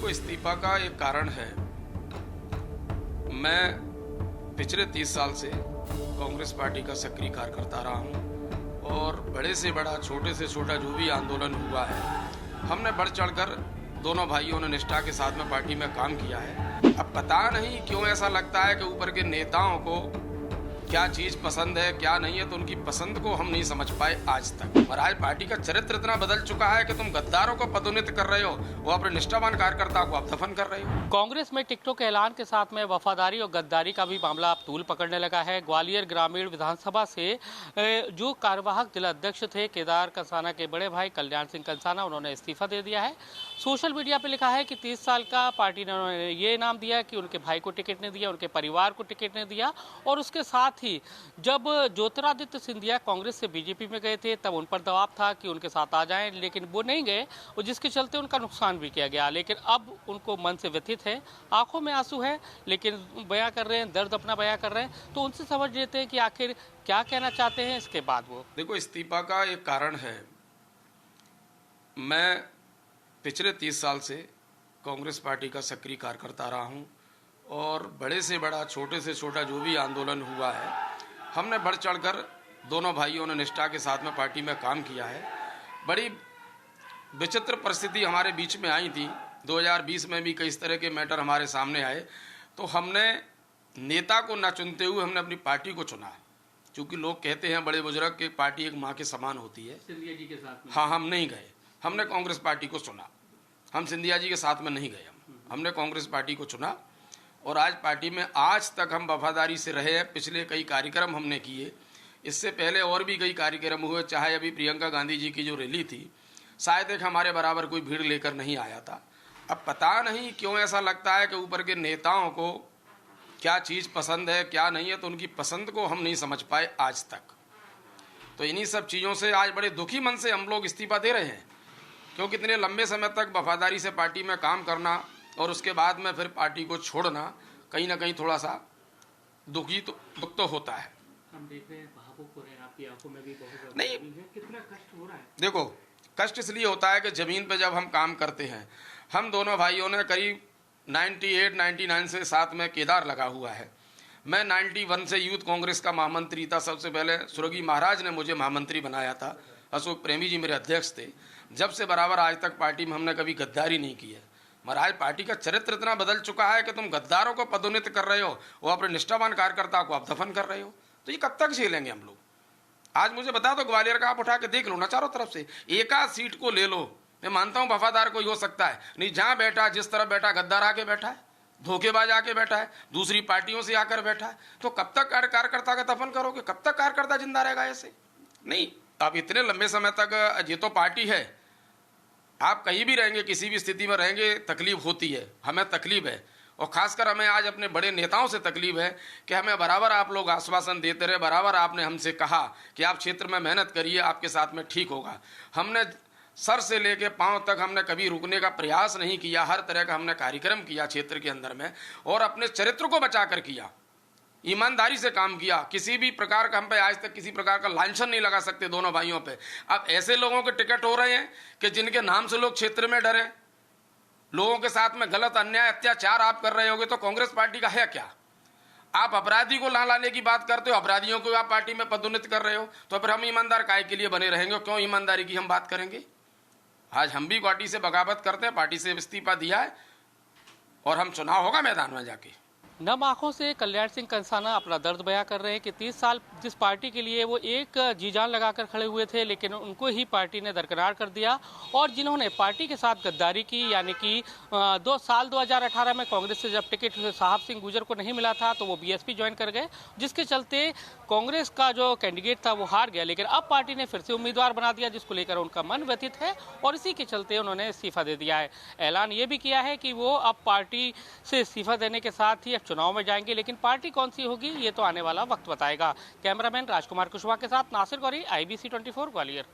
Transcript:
देखो, इस्तीफा का एक कारण है। मैं पिछले 30 साल से कांग्रेस पार्टी का सक्रिय कार्यकर्ता रहा हूं और बड़े से बड़ा, छोटे से छोटा जो भी आंदोलन हुआ है, हमने बढ़ चढ़कर दोनों भाइयों ने निष्ठा के साथ में पार्टी में काम किया है। अब पता नहीं क्यों ऐसा लगता है कि ऊपर के नेताओं को क्या चीज पसंद है, क्या नहीं है, तो उनकी पसंद को हम नहीं समझ पाए आज तक। और आज पार्टी का चरित्र इतना बदल चुका है कि तुम गद्दारों को पदोन्नत कर रहे हो, वो अपने निष्ठावान कार्यकर्ता को आप दफन कर रहे हो। कांग्रेस में टिकटों के ऐलान के साथ में वफादारी और गद्दारी का भी मामला अब तूल पकड़ने लगा है। ग्वालियर ग्रामीण विधानसभा से जो कार्यवाहक जिला अध्यक्ष थे केदार कंसाना के बड़े भाई कल्याण सिंह कंसाना, उन्होंने इस्तीफा दे दिया है। सोशल मीडिया पे लिखा है कि 30 साल का पार्टी ने उन्होंने ये इनाम दिया कि उनके भाई को टिकट नहीं दिया, उनके परिवार को टिकट नहीं दिया। और उसके साथ ही जब ज्योतिरादित्य सिंधिया कांग्रेस से बीजेपी में गए थे तब उन पर दबाव था कि उनके साथ आ जाएं, लेकिन वो नहीं गए और जिसके चलते उनका नुकसान भी किया गया। लेकिन अब उनको मन से व्यथित है, आंखों में आंसू है, लेकिन बयां कर रहे हैं, दर्द अपना बयां कर रहे हैं। तो उनसे समझ लेते हैं कि आखिर क्या कहना चाहते हैं। इसके बाद वो देखो, इस्तीफा का एक कारण है। मैं पिछले 30 साल से कांग्रेस पार्टी का सक्रिय कार्यकर्ता रहा हूं और बड़े से बड़ा, छोटे से छोटा जो भी आंदोलन हुआ है, हमने बढ़ चढ़कर दोनों भाइयों ने निष्ठा के साथ में पार्टी में काम किया है। बड़ी विचित्र परिस्थिति हमारे बीच में आई थी। 2020 में भी कई इस तरह के मैटर हमारे सामने आए, तो हमने नेता को न चुनते हुए हमने अपनी पार्टी को चुना। क्योंकि लोग कहते हैं, बड़े बुजुर्ग, कि पार्टी एक माँ के समान होती है। सिंधिया जी के साथ में हाँ, हम नहीं गए, हमने कांग्रेस पार्टी को चुना। हम सिंधिया जी के साथ में नहीं गए, हमने कांग्रेस पार्टी को चुना और आज पार्टी में आज तक हम वफादारी से रहे हैं। पिछले कई कार्यक्रम हमने किए, इससे पहले और भी कई कार्यक्रम हुए। चाहे अभी प्रियंका गांधी जी की जो रैली थी, शायद एक हमारे बराबर कोई भीड़ लेकर नहीं आया था। अब पता नहीं क्यों ऐसा लगता है कि ऊपर के नेताओं को क्या चीज़ पसंद है, क्या नहीं है, तो उनकी पसंद को हम नहीं समझ पाए आज तक। तो इन्हीं सब चीज़ों से आज बड़े दुखी मन से हम लोग इस्तीफा दे रहे हैं, क्योंकि इतने लंबे समय तक वफादारी से पार्टी में काम करना और उसके बाद में फिर पार्टी को छोड़ना, कहीं ना कहीं थोड़ा सा दुख तो होता है। हम देख रहे हैं, भावुक हो रहे हैं, आपकी आंखों में भी बहुत नहीं, कितना कष्ट हो रहा है। देखो, कष्ट इसलिए होता है कि जमीन पे जब हम काम करते हैं, हम दोनों भाइयों ने करीब 98-99 से साथ में केदार लगा हुआ है। मैं 91 से यूथ कांग्रेस का महामंत्री था। सबसे पहले स्वर्गीय महाराज ने मुझे महामंत्री बनाया था। अशोक प्रेमी जी मेरे अध्यक्ष थे। जब से बराबर आज तक पार्टी में हमने कभी गद्दारी नहीं की है। महाराज, पार्टी का चरित्र इतना बदल चुका है कि तुम गद्दारों को पदोन्नत कर रहे हो, वो अपने निष्ठावान कार्यकर्ता को आप दफन कर रहे हो। तो ये कब तक झेलेंगे हम लोग? आज मुझे बता दो, ग्वालियर का आप उठा के देख लो ना, चारों तरफ से एक आध सीट को ले लो। मैं मानता हूं वफादार कोई हो सकता है, नहीं जहां बैठा, जिस तरफ बैठा, गद्दार आके बैठा है, धोखेबाज आके बैठा है, दूसरी पार्टियों से आकर बैठा है। तो कब तक कार्यकर्ता का दफन करोगे? कब तक कार्यकर्ता जिंदा रहेगा ऐसे? नहीं, अब इतने लंबे समय तक ये तो पार्टी है, आप कहीं भी रहेंगे, किसी भी स्थिति में रहेंगे, तकलीफ होती है, हमें तकलीफ है। और खासकर हमें आज अपने बड़े नेताओं से तकलीफ है कि हमें बराबर आप लोग आश्वासन देते रहे, बराबर आपने हमसे कहा कि आप क्षेत्र में मेहनत करिए, आपके साथ में ठीक होगा। हमने सर से लेके पांव तक हमने कभी रुकने का प्रयास नहीं किया। हर तरह का हमने कार्यक्रम किया क्षेत्र के अंदर में, और अपने चरित्र को बचा कर किया, ईमानदारी से काम किया। किसी भी प्रकार का हम पे आज तक किसी प्रकार का लांछन नहीं लगा सकते दोनों भाइयों पे। अब ऐसे लोगों के टिकट हो रहे हैं कि जिनके नाम से लोग क्षेत्र में डरे, लोगों के साथ में गलत अन्याय अत्याचार आप कर रहे होगे, तो कांग्रेस पार्टी का है क्या? आप अपराधी को ला लाने की बात करते हो, अपराधियों को आप पार्टी में पदोन्नत कर रहे हो, तो फिर हम ईमानदार काहे के लिए बने रहेंगे? क्यों ईमानदारी की हम बात करेंगे? आज हम भी पार्टी से बगावत करते हैं, पार्टी से इस्तीफा दिया है और हम चुनाव होगा मैदान में जाके। नम आंखों से कल्याण सिंह कंसाना अपना दर्द बयां कर रहे हैं कि 30 साल जिस पार्टी के लिए वो एक जी जान लगाकर खड़े हुए थे, लेकिन उनको ही पार्टी ने दरकिनार कर दिया। और जिन्होंने पार्टी के साथ गद्दारी की, यानी कि 2018 में कांग्रेस से जब टिकट साहब सिंह गुजर को नहीं मिला था तो वो बीएसपी ज्वाइन कर गए, जिसके चलते कांग्रेस का जो कैंडिडेट था वो हार गया। लेकिन अब पार्टी ने फिर से उम्मीदवार बना दिया, जिसको लेकर उनका मन व्यथित है और इसी के चलते उन्होंने इस्तीफा दे दिया है। ऐलान ये भी किया है कि वो अब पार्टी से इस्तीफा देने के साथ ही चुनाव में जाएंगे, लेकिन पार्टी कौन सी होगी ये तो आने वाला वक्त बताएगा। कैमरामैन राजकुमार कुशवाहा के साथ नासिर गौरी, IBC 24 ग्वालियर।